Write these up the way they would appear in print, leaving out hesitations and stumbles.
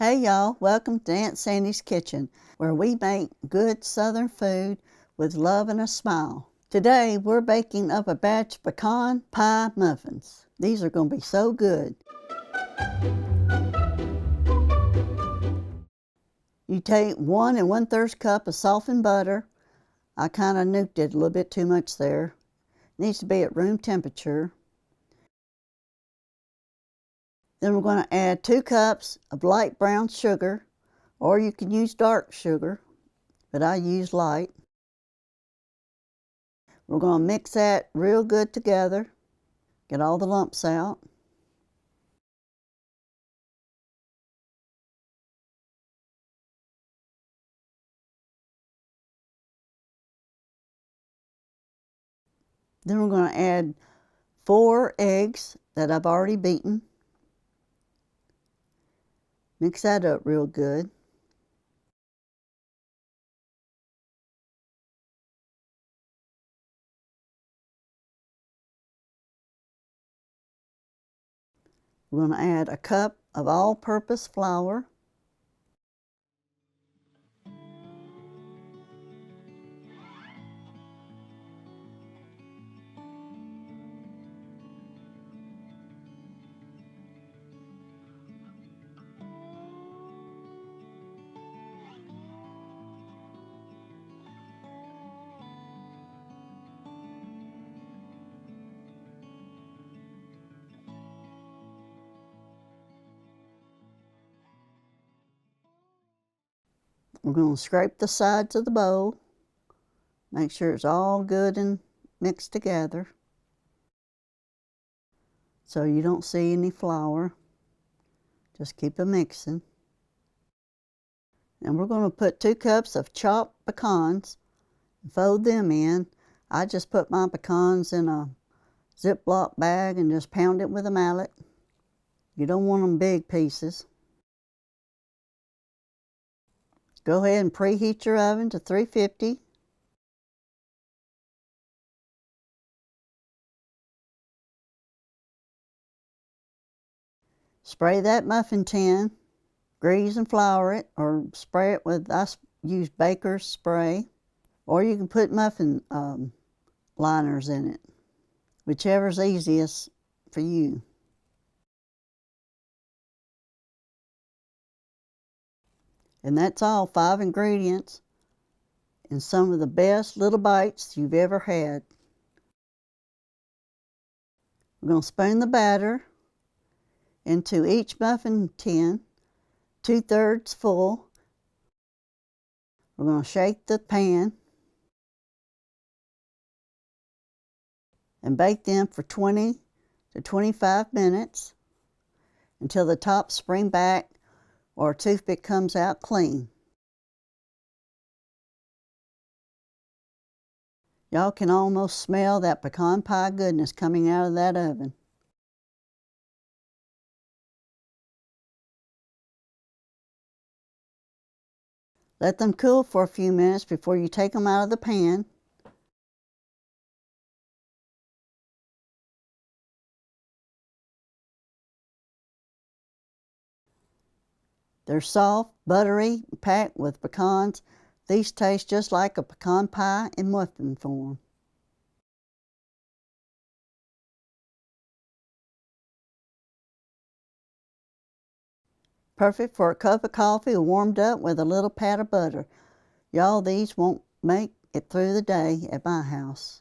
Hey y'all, welcome to Aunt Sandy's Kitchen, where we make good Southern food with love and a smile. Today we're baking up a batch of pecan pie muffins. These are going to be so good. You take 1 1/3 cup of softened butter. I kind of nuked it a little bit too much there. It needs to be at room temperature. Then we're going to add 2 cups of light brown sugar, or you can use dark sugar, but I use light. We're going to mix that real good together, get all the lumps out. Then we're going to add 4 eggs that I've already beaten. Mix that up real good. We're going to add a cup of all-purpose flour. We're going to scrape the sides of the bowl. Make sure it's all good and mixed together so you don't see any flour. Just keep it mixing. And we're going to put 2 cups of chopped pecans and fold them in. I just put my pecans in a Ziploc bag and just pound it with a mallet. You don't want them big pieces. Go ahead and preheat your oven to 350. Spray that muffin tin, grease and flour it, or spray it with, I use baker's spray, or you can put muffin liners in it, whichever's easiest for you. And that's all 5 ingredients and some of the best little bites you've ever had. We're going to spoon the batter into each muffin tin, 2/3 full. We're going to shake the pan and bake them for 20 to 25 minutes until the tops spring back or a toothpick comes out clean. Y'all can almost smell that pecan pie goodness coming out of that oven. Let them cool for a few minutes before you take them out of the pan. They're soft, buttery, packed with pecans. These taste just like a pecan pie in muffin form. Perfect for a cup of coffee warmed up with a little pat of butter. Y'all, these won't make it through the day at my house.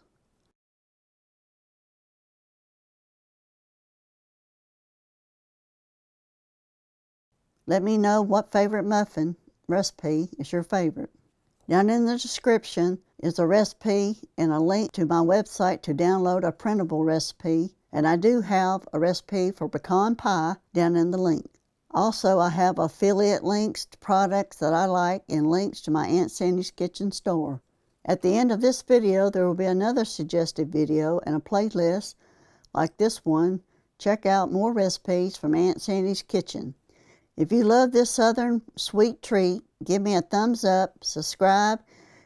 Let me know what favorite muffin recipe is your favorite. Down in the description is a recipe and a link to my website to download a printable recipe, and I do have a recipe for pecan pie down in the link. Also, I have affiliate links to products that I like and links to my Aunt Sandy's Kitchen store. At the end of this video, there will be another suggested video and a playlist like this one. Check out more recipes from Aunt Sandy's Kitchen. If you love this Southern sweet treat, give me a thumbs up, subscribe,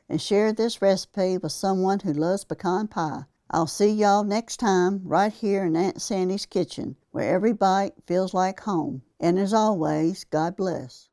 and share this recipe with someone who loves pecan pie. I'll see y'all next time right here in Aunt Sandy's kitchen, where every bite feels like home. And as always, God bless.